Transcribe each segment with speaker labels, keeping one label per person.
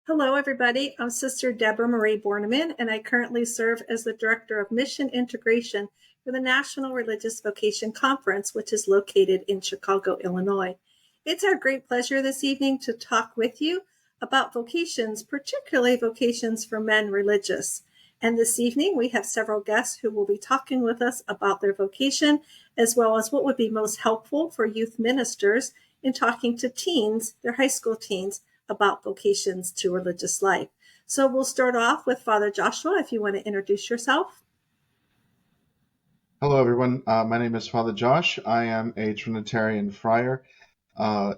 Speaker 1: Hello, everybody. I'm Sister Deborah Marie Borneman, and I currently serve as the Director of Mission Integration for the National Religious Vocation Conference, which is located in Chicago, Illinois. It's our great pleasure this evening to talk with you about vocations, particularly vocations for men religious. And this evening, we have several guests who will be talking with us about their vocation, as well as what would be most helpful for youth ministers in talking to teens, their high school teens, about vocations to religious life. So we'll start off with Father Joshua, if you want to introduce yourself.
Speaker 2: Hello, everyone. My name is Father Josh. I am a Trinitarian friar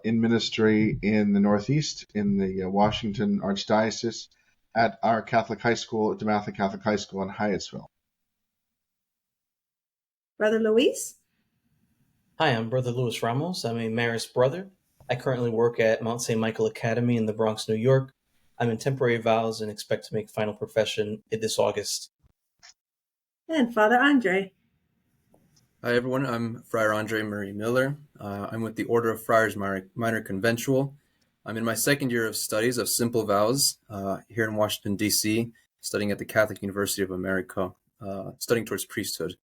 Speaker 2: in ministry in the Northeast, in the Washington Archdiocese, at our Catholic high school, DeMatha Catholic High School in Hyattsville.
Speaker 1: Brother Luis.
Speaker 3: Hi, I'm Brother Luis Ramos. I'm a Marist brother. I currently work at Mount St. Michael Academy in the Bronx, New York. I'm in temporary vows and expect to make final profession this August.
Speaker 1: And Father Andre.
Speaker 4: Hi, everyone. I'm Friar Andre Marie Miller. I'm with the Order of Friars Minor Conventual. I'm in my second year of studies of Simple Vows here in Washington, D.C., studying at the Catholic University of America, studying towards priesthood.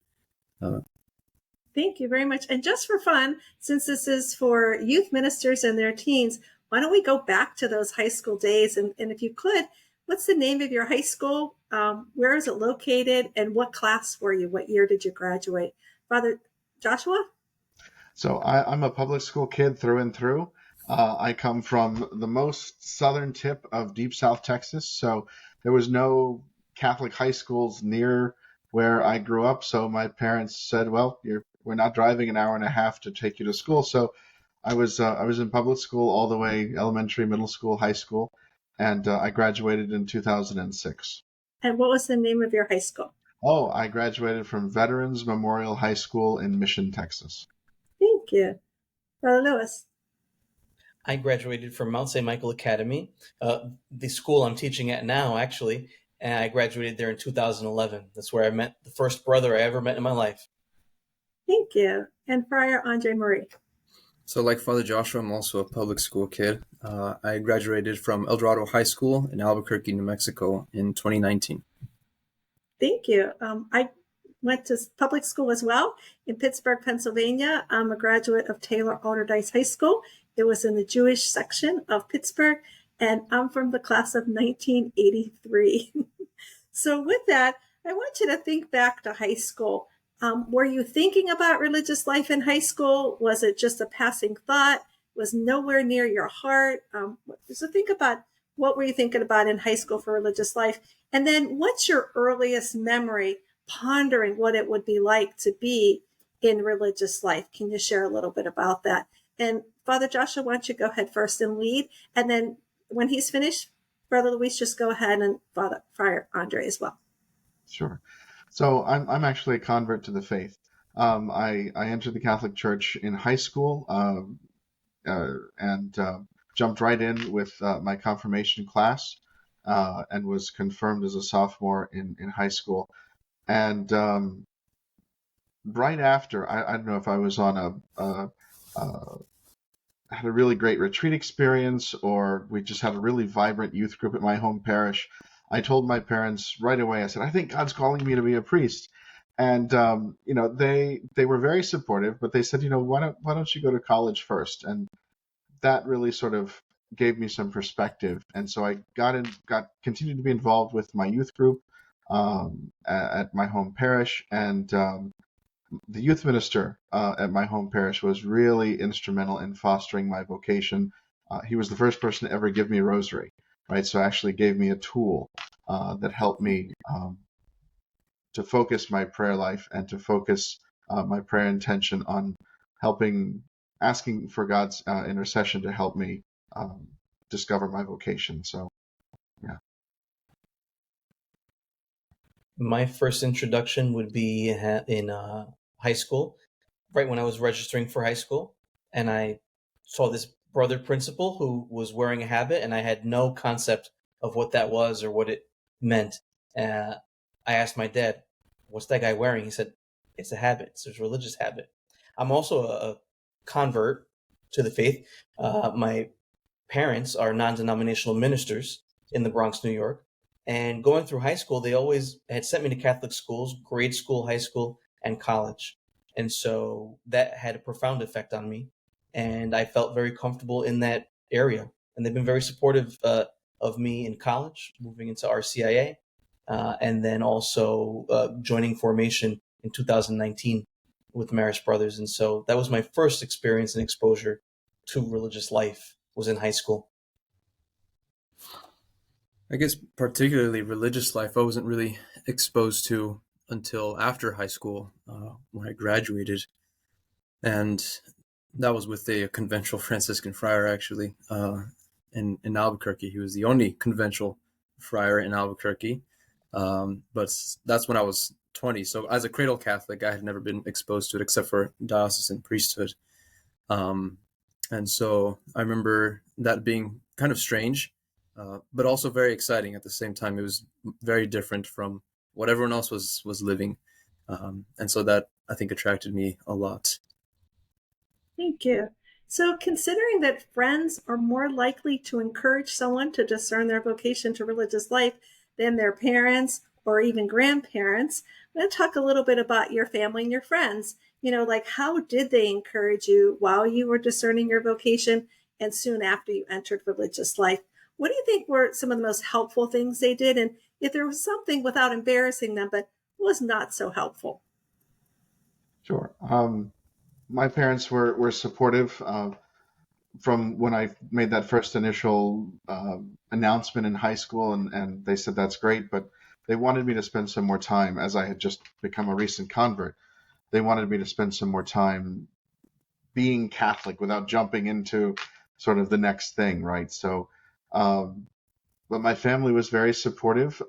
Speaker 1: Thank you very much. And just for fun, since this is for youth ministers and their teens, why don't we go back to those high school days? And if you could, what's the name of your high school? Where is it located? And what class were you? What year did you graduate? Father Joshua?
Speaker 2: So I'm a public school kid through and through. I come from the most southern tip of deep South Texas, so there was no Catholic high schools near where I grew up. So my parents said, "Well, we're not driving an hour and a half to take you to school." So I was in public school all the way, elementary, middle school, high school, and I graduated in 2006.
Speaker 1: And what was the name of your high school?
Speaker 2: Oh, I graduated from Veterans Memorial High School in Mission, Texas.
Speaker 1: Thank you. Brother Lewis.
Speaker 3: I graduated from Mount St. Michael Academy, the school I'm teaching at now, actually, and I graduated there in 2011. That's where I met the first brother I ever met in my life.
Speaker 1: Thank you. And Friar Andre Marie.
Speaker 4: So like Father Joshua, I'm also a public school kid. I graduated from El Dorado High School in Albuquerque, New Mexico in 2019.
Speaker 1: Thank you. I went to public school as well in Pittsburgh, Pennsylvania. I'm a graduate of Taylor Alderdice High School. It was in the Jewish section of Pittsburgh, and I'm from the class of 1983. So with that, I want you to think back to high school. Were you thinking about religious life in high school? Was it just a passing thought? Was nowhere near your heart? So think about, what were you thinking about in high school for religious life? And then what's your earliest memory pondering what it would be like to be in religious life? Can you share a little bit about that? And Father Joshua, why don't you go ahead first and lead? And then when he's finished, Brother Luis, just go ahead, and Friar Andre as well.
Speaker 2: Sure. So I'm actually a convert to the faith. I entered the Catholic Church in high school and jumped right in with my confirmation class and was confirmed as a sophomore in high school. And right after, I don't know if I was on had a really great retreat experience, or we just had a really vibrant youth group at my home parish. I told my parents right away, I said, "I think God's calling me to be a priest." And they were very supportive, but they said, why don't you go to college first? And that really sort of gave me some perspective. And so I continued to be involved with my youth group at my home parish, and the youth minister at my home parish was really instrumental in fostering my vocation. He was the first person to ever give me a rosary, right? So actually gave me a tool that helped me to focus my prayer life and to focus my prayer intention on asking for God's intercession to help me discover my vocation. So, yeah.
Speaker 3: My first introduction would be in high school, right when I was registering for high school, and I saw this brother principal who was wearing a habit, and I had no concept of what that was or what it meant. I asked my dad, "What's that guy wearing?" He said, "It's a habit. It's a religious habit." I'm also a convert to the faith. My parents are non-denominational ministers, in the Bronx, New York. And going through high school, they always had sent me to Catholic schools, grade school, high school, and college. And so that had a profound effect on me. And I felt very comfortable in that area. And they've been very supportive of me in college, moving into RCIA, and then also joining Formation in 2019 with Marist Brothers. And so that was my first experience and exposure to religious life, was in high school.
Speaker 4: I guess particularly religious life I wasn't really exposed to until after high school, when I graduated. And that was with a conventual Franciscan friar, actually, in Albuquerque. He was the only conventual friar in Albuquerque. But that's when I was 20. So as a cradle Catholic, I had never been exposed to it except for diocesan priesthood. And so I remember that being kind of strange, but also very exciting at the same time. It was very different from what everyone else was living. And so that, I think, attracted me a lot.
Speaker 1: Thank you. So, considering that friends are more likely to encourage someone to discern their vocation to religious life than their parents or even grandparents, I'm going to talk a little bit about your family and your friends. Like how did they encourage you while you were discerning your vocation and soon after you entered religious life? What do you think were some of the most helpful things they did? And if there was something, without embarrassing them, but was not so helpful?
Speaker 2: Sure. My parents were supportive from when I made that first initial announcement in high school, and they said that's great, but they wanted me to spend some more time as I had just become a recent convert. They wanted me to spend some more time being Catholic without jumping into sort of the next thing, right? So, but my family was very supportive.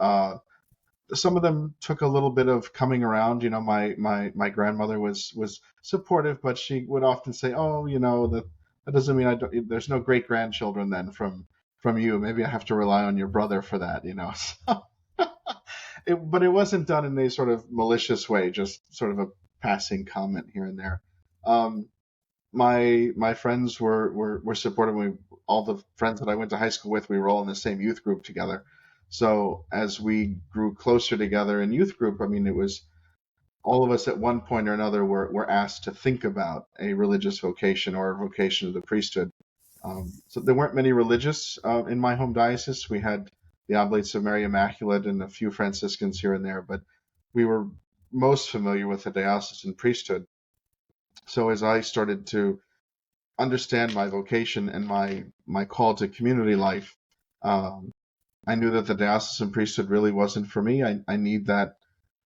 Speaker 2: Some of them took a little bit of coming around. My grandmother was supportive, but she would often say, "Oh, that doesn't mean I don't. There's no great grandchildren then from you. Maybe I have to rely on your brother for that." But it wasn't done in a sort of malicious way, just sort of a passing comment here and there. Um, my friends were supportive. All the friends that I went to high school with, we were all in the same youth group together. So as we grew closer together in youth group, I mean, it was all of us at one point or another were asked to think about a religious vocation or a vocation of the priesthood. So there weren't many religious in my home diocese. We had the Oblates of Mary Immaculate and a few Franciscans here and there, but we were most familiar with the diocesan priesthood. So as I started to understand my vocation and my call to community life, um, I knew that the diocesan priesthood really wasn't for me. I need uh,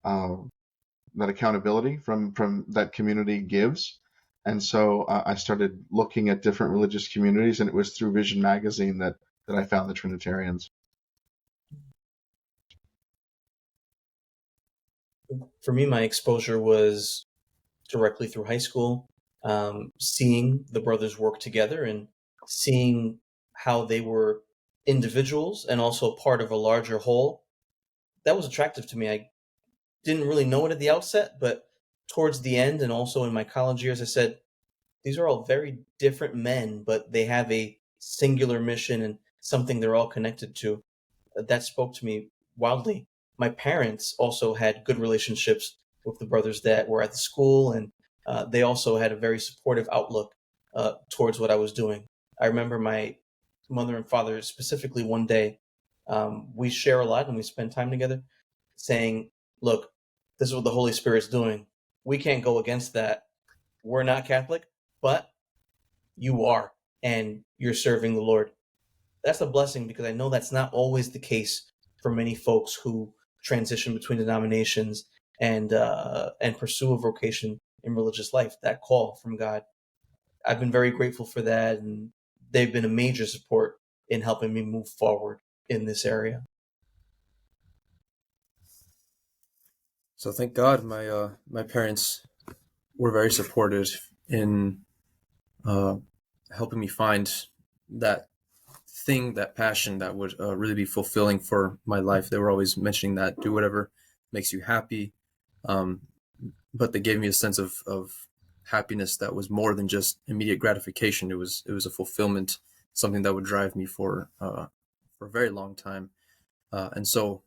Speaker 2: that accountability from that community gives. And so I started looking at different religious communities, and it was through Vision Magazine that I found the Trinitarians.
Speaker 3: For me, my exposure was directly through high school, seeing the brothers work together and seeing how they were individuals and also part of a larger whole. That was attractive to me. I didn't really know it at the outset, but towards the end and also in my college years, I said, these are all very different men, but they have a singular mission and something they're all connected to. That spoke to me wildly. My parents also had good relationships with the brothers that were at the school, and they also had a very supportive outlook towards what I was doing. I remember my mother and father specifically one day, we share a lot and we spend time together, saying, look, this is what the Holy Spirit's doing. We can't go against that. We're not Catholic, but you are, and you're serving the Lord. That's a blessing because I know that's not always the case for many folks who transition between denominations and pursue a vocation in religious life. That call from God, I've been very grateful for that, and they've been a major support in helping me move forward in this area.
Speaker 4: So thank God my parents were very supportive in helping me find that thing, that passion that would really be fulfilling for my life. They were always mentioning that, do whatever makes you happy. But they gave me a sense of happiness that was more than just immediate gratification. It was a fulfillment, something that would drive me for a very long time. And so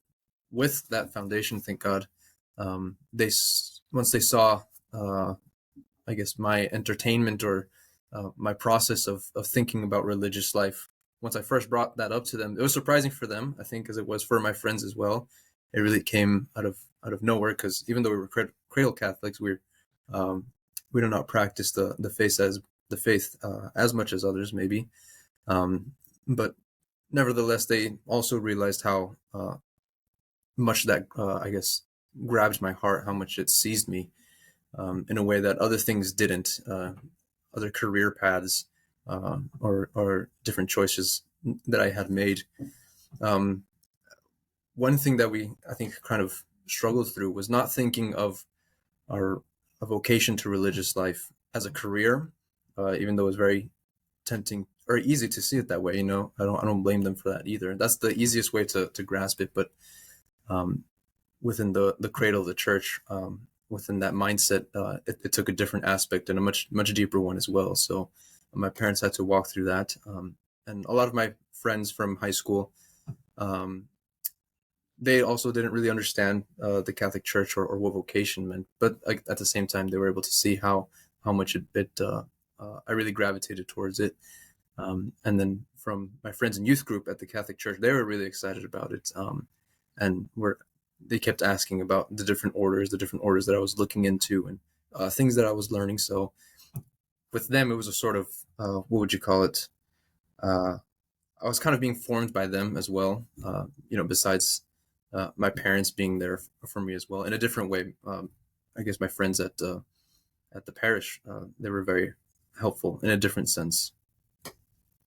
Speaker 4: with that foundation, thank God, once they saw, I guess, my entertainment or my process of thinking about religious life, once I first brought that up to them, it was surprising for them, I think, as it was for my friends as well. It really came out of nowhere, because even though we were cradle Catholics, we do not practice the faith as much as others, maybe. But nevertheless, they also realized how much that, I guess, grabbed my heart, how much it seized me in a way that other things didn't, other career paths or different choices that I had made. One thing that I think, kind of struggled through was not thinking of a vocation to religious life as a career, even though it was very tempting or easy to see it that way. I don't blame them for that either. That's the easiest way to grasp it. But within the cradle of the church, within that mindset, it took a different aspect, and a much deeper one as well. So my parents had to walk through that, and a lot of my friends from high school, they also didn't really understand the Catholic Church or what vocation meant. But at the same time, they were able to see how much I really gravitated towards it. And then from my friends in youth group at the Catholic Church, they were really excited about it, and they kept asking about the different orders that I was looking into, and things that I was learning. So with them, it was a sort of, what would you call it? I was kind of being formed by them as well, besides my parents being there for me as well in a different way. I guess my friends at the parish, they were very helpful in a different sense.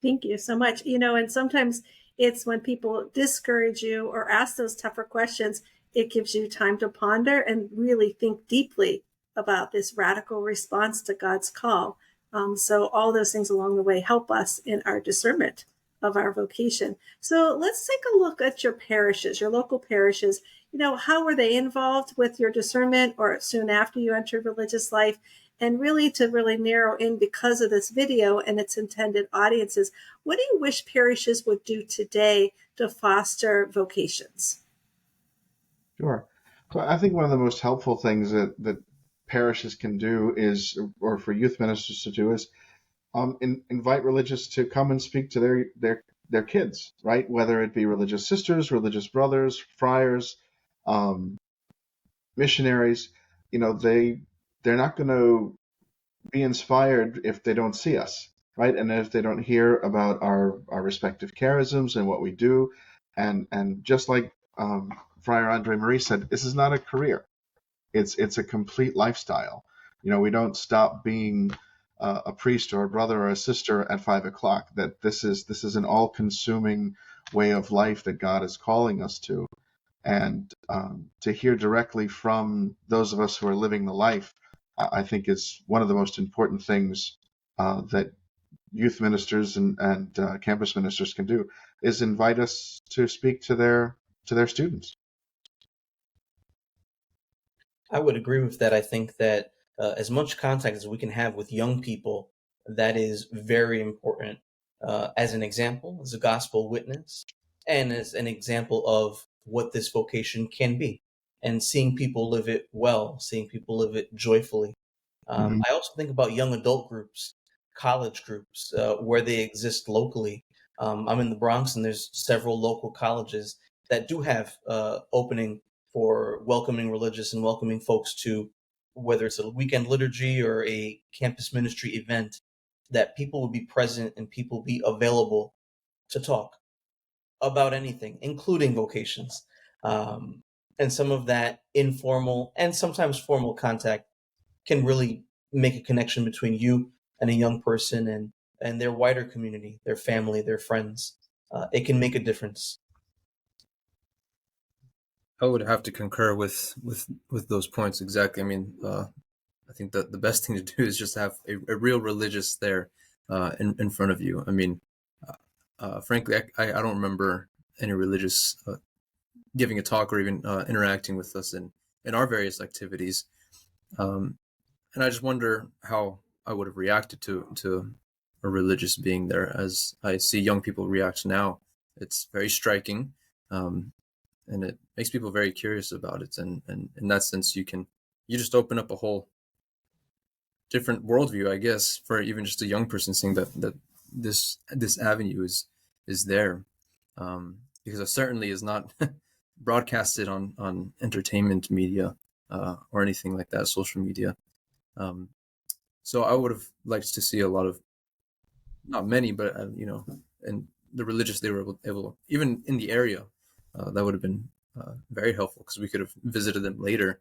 Speaker 1: Thank you so much. And sometimes it's when people discourage you or ask those tougher questions, it gives you time to ponder and really think deeply about this radical response to God's call. So all those things along the way help us in our discernment of our vocation. So let's take a look at your parishes, your local parishes. How were they involved with your discernment or soon after you entered religious life? And really to narrow in, because of this video and its intended audiences, what do you wish parishes would do today to foster vocations?
Speaker 2: Sure. So I think one of the most helpful things that parishes can do is, or for youth ministers to do, is invite religious to come and speak to their kids, right? Whether it be religious sisters, religious brothers, friars, missionaries. They're not going to be inspired if they don't see us, right? And if they don't hear about our respective charisms and what we do, and just like Friar Andre Marie said, this is not a career. It's a complete lifestyle. We don't stop being a priest or a brother or a sister at 5:00. That this is an all-consuming way of life that God is calling us to, and to hear directly from those of us who are living the life, I think is one of the most important things that youth ministers and campus ministers can do, is invite us to speak to their students.
Speaker 3: I would agree with that. I think that as much contact as we can have with young people, that is very important, as an example, as a gospel witness, and as an example of what this vocation can be, and seeing people live it well, seeing people live it joyfully.
Speaker 2: Mm-hmm.
Speaker 3: I also think about young adult groups, college groups, where they exist locally. I'm in the Bronx, and there's several local colleges that do have opening for welcoming religious and welcoming folks to, whether it's a weekend liturgy or a campus ministry event, that people would be present and people be available to talk about anything, including vocations. And some of that informal and sometimes formal contact can really make a connection between you and a young person and their wider community, their family, their friends. It can make a difference.
Speaker 4: I would have to concur with those points exactly. I mean, I think that the best thing to do is just have a real religious there in front of you. I mean, frankly, I don't remember any religious giving a talk or even interacting with us in our various activities. And I just wonder how I would have reacted to a religious being there, as I see young people react now It's very striking, and it makes people very curious about it. And in that sense, you just open up a whole different worldview, I guess, for even just a young person, seeing that this avenue is there, because it certainly is not broadcasted on entertainment media or anything like that, social media. So I would have liked to see a lot of, not many, but and the religious, they were able even in the area, that would have been very helpful, because we could have visited them later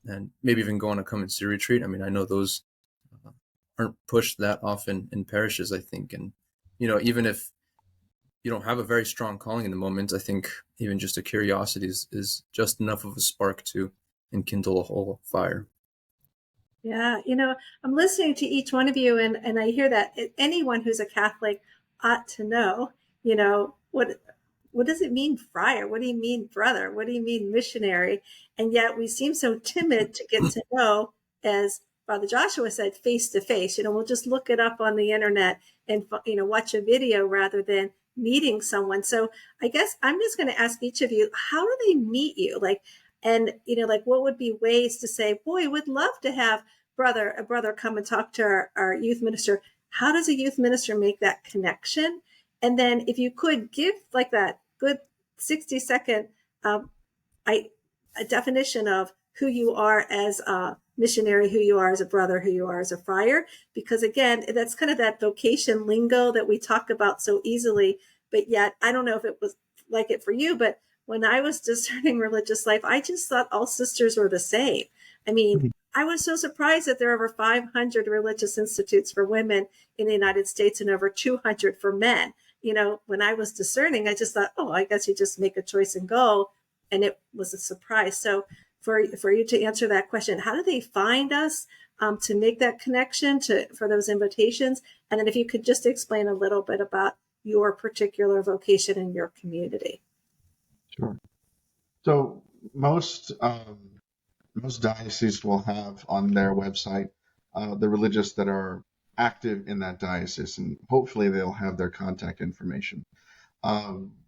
Speaker 4: and maybe even go on a come and see retreat. I mean, I know those aren't pushed that often in parishes, I think. And, even if you don't have a very strong calling in the moment, I think even just a curiosity is just enough of a spark to enkindle a whole fire.
Speaker 1: Yeah, I'm listening to each one of you, and I hear that anyone who's a Catholic ought to know, what does it mean, friar? What do you mean, brother? What do you mean, missionary? And yet we seem so timid to get to know, as Father Joshua said, face to face. We'll just look it up on the internet and, watch a video rather than meeting someone. So I guess I'm just going to ask each of you, how do they meet you? And, what would be ways to say, boy, we'd love to have a brother come and talk to our youth minister. How does a youth minister make that connection? And then if you could give like that good 60-second a definition of who you are as a missionary, who you are as a brother, who you are as a friar, because again, that's kind of that vocation lingo that we talk about so easily, but yet I don't know if it was like it for you, but when I was discerning religious life, I just thought all sisters were the same. I mean, I was so surprised that there are over 500 religious institutes for women in the United States and over 200 for men. When I was discerning, I just thought, oh, I guess you just make a choice and go. And it was a surprise. So for you to answer that question, how do they find us to make that connection for those invitations? And then if you could just explain a little bit about your particular vocation in your community.
Speaker 2: Sure. So most dioceses will have on their website the religious that are active in that diocese, and hopefully they'll have their contact information.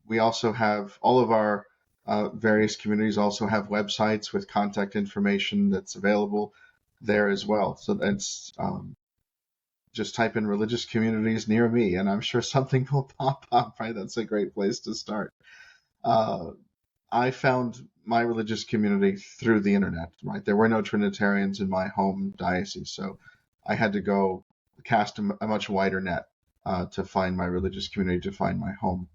Speaker 2: We also have all of our various communities also have websites with contact information that's available there as well. So that's just type in religious communities near me, and I'm sure something will pop up, right? That's a great place to start. I found my religious community through the internet, right? There were no Trinitarians in my home diocese, so I had to go cast a much wider net to find my religious community, to find my home.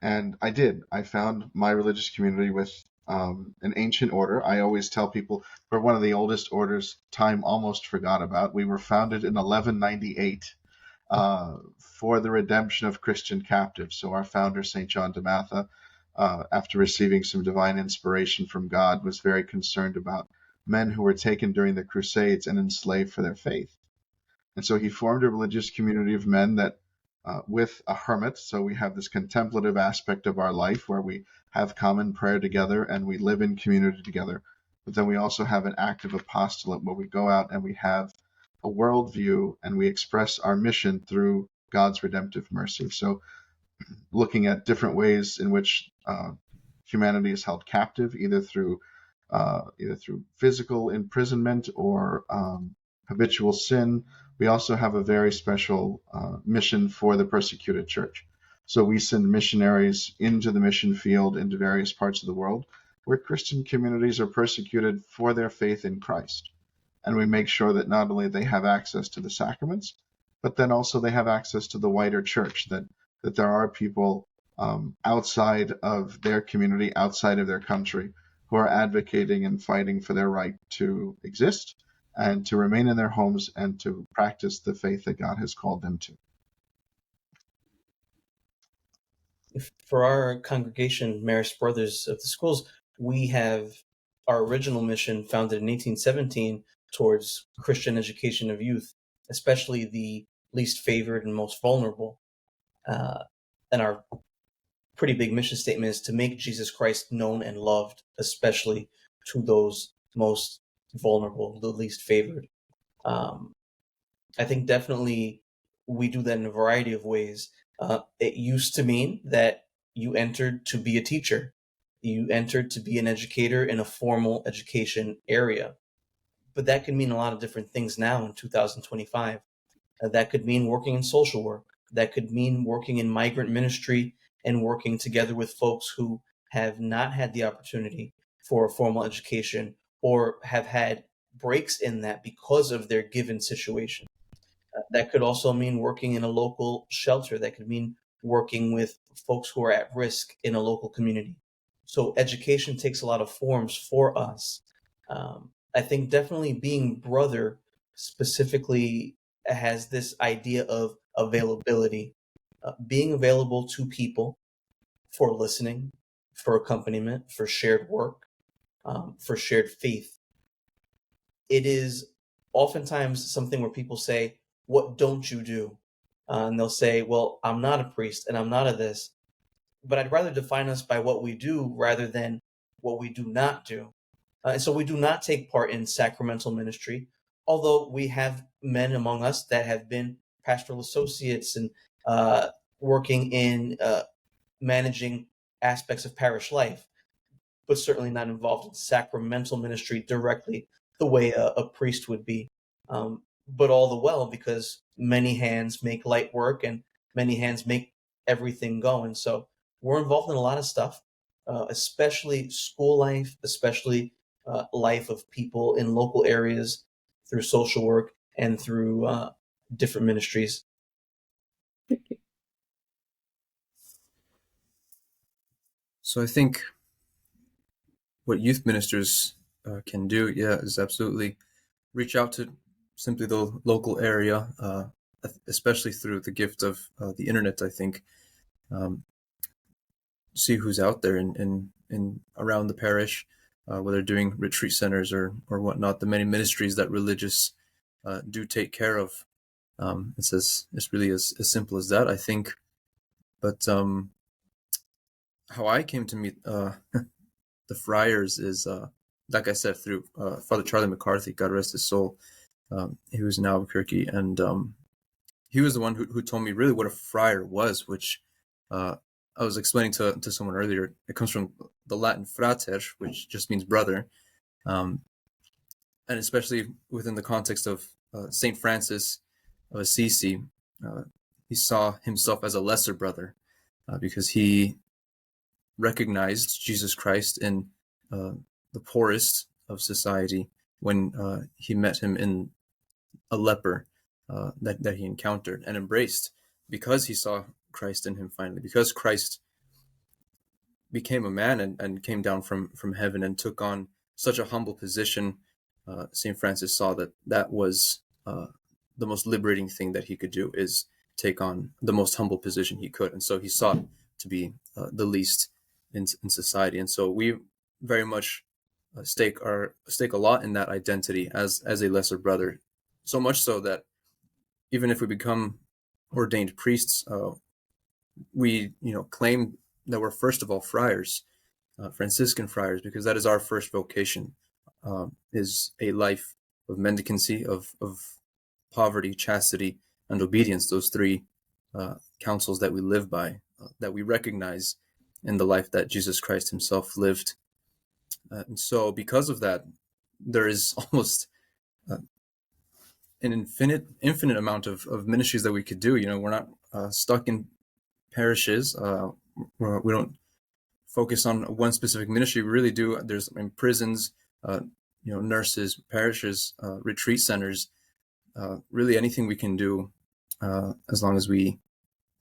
Speaker 2: And I did. I found my religious community with an ancient order. I always tell people we're one of the oldest orders time almost forgot about. We were founded in 1198 for the redemption of Christian captives. So our founder, St. John de Matha, after receiving some divine inspiration from God, was very concerned about men who were taken during the Crusades and enslaved for their faith. And so he formed a religious community of men that, with a hermit, so we have this contemplative aspect of our life where we have common prayer together and we live in community together. But then we also have an active apostolate where we go out and we have a worldview and we express our mission through God's redemptive mercy. So looking at different ways in which humanity is held captive, either through physical imprisonment or habitual sin. We also have a very special mission for the persecuted church. So we send missionaries into the mission field into various parts of the world where Christian communities are persecuted for their faith in Christ. And we make sure that not only they have access to the sacraments, but then also they have access to the wider church, that there are people outside of their community, outside of their country, who are advocating and fighting for their right to exist and to remain in their homes and to practice the faith that God has called them to.
Speaker 3: For our congregation, Marist Brothers of the Schools, we have our original mission founded in 1817 towards Christian education of youth, especially the least favored and most vulnerable. And our pretty big mission statement is to make Jesus Christ known and loved, especially to those most vulnerable, the least favored. I think definitely we do that in a variety of ways. It used to mean that you entered to be a teacher. You entered to be an educator in a formal education area. But that could mean a lot of different things now in 2025. That could mean working in social work. That could mean working in migrant ministry and working together with folks who have not had the opportunity for a formal education or have had breaks in that because of their given situation. That could also mean working in a local shelter. That could mean working with folks who are at risk in a local community. So education takes a lot of forms for us. I think definitely being brother specifically has this idea of availability, being available to people for listening, for accompaniment, for shared work, for shared faith. It is oftentimes something where people say, "What don't you do?" And they'll say, "Well, I'm not a priest and I'm not a this." But I'd rather define us by what we do rather than what we do not do. And so we do not take part in sacramental ministry, although we have men among us that have been pastoral associates and working in managing aspects of parish life, but certainly not involved in sacramental ministry directly the way a priest would be. But all the while, because many hands make light work and many hands make everything go. And so we're involved in a lot of stuff, especially school life, especially life of people in local areas through social work and through different ministries.
Speaker 4: So I think what youth ministers can do, is absolutely reach out to simply the local area, especially through the gift of the internet. I think see who's out there in around the parish, whether doing retreat centers or whatnot. The many ministries that religious do take care of. It's really as simple as that, I think. But how I came to meet the friars is, like I said, through Father Charlie McCarthy, God rest his soul. He was in Albuquerque, and he was the one who told me really what a friar was, which I was explaining to someone earlier. It comes from the Latin frater, which just means brother, and especially within the context of Saint Francis of Assisi, he saw himself as a lesser brother because he recognized Jesus Christ in the poorest of society when he met him in a leper that he encountered and embraced, because he saw Christ in him finally, because Christ became a man and came down from heaven and took on such a humble position. St. Francis saw that was the most liberating thing that he could do, is take on the most humble position he could. And so he sought to be the least in society. And so we very much stake a lot in that identity as a lesser brother, so much so that even if we become ordained priests, we claim that we're first of all friars, Franciscan friars, because that is our first vocation, is a life of mendicancy, of poverty, chastity, and obedience. Those three counsels that we live by, that we recognize in the life that Jesus Christ himself lived. And so because of that, there is almost an infinite amount of ministries that we could do. We're not stuck in parishes. We don't focus on one specific ministry. We really do. There's prisons, nurses, parishes, retreat centers, really anything we can do, as long as we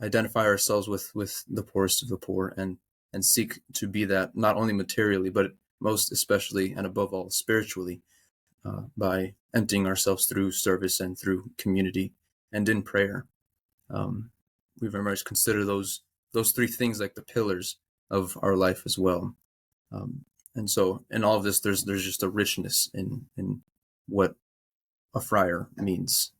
Speaker 4: identify ourselves with the poorest of the poor and seek to be that, not only materially, but most especially and above all spiritually, by emptying ourselves through service and through community and in prayer. We very much consider those three things like the pillars of our life as well. And so in all of this, there's just a richness in what a friar means.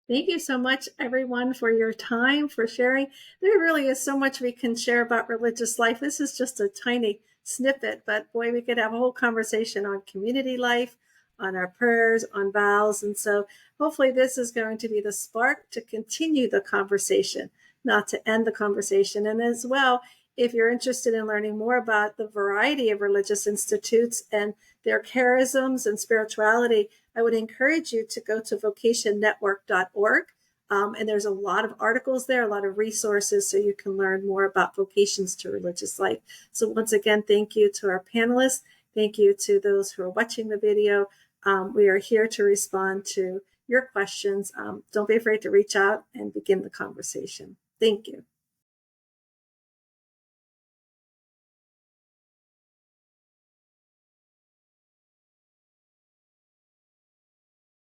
Speaker 1: Thank you so much, everyone, for your time, for sharing. There really is so much we can share about religious life. This is just a tiny snippet, but boy, we could have a whole conversation on community life, on our prayers, on vows. And so hopefully this is going to be the spark to continue the conversation, not to end the conversation. And as well, if you're interested in learning more about the variety of religious institutes and their charisms and spirituality, I would encourage you to go to vocationnetwork.org. And there's a lot of articles there, a lot of resources, so you can learn more about vocations to religious life. So once again, thank you to our panelists. Thank you to those who are watching the video. We are here to respond to your questions. Don't be afraid to reach out and begin the conversation. Thank you.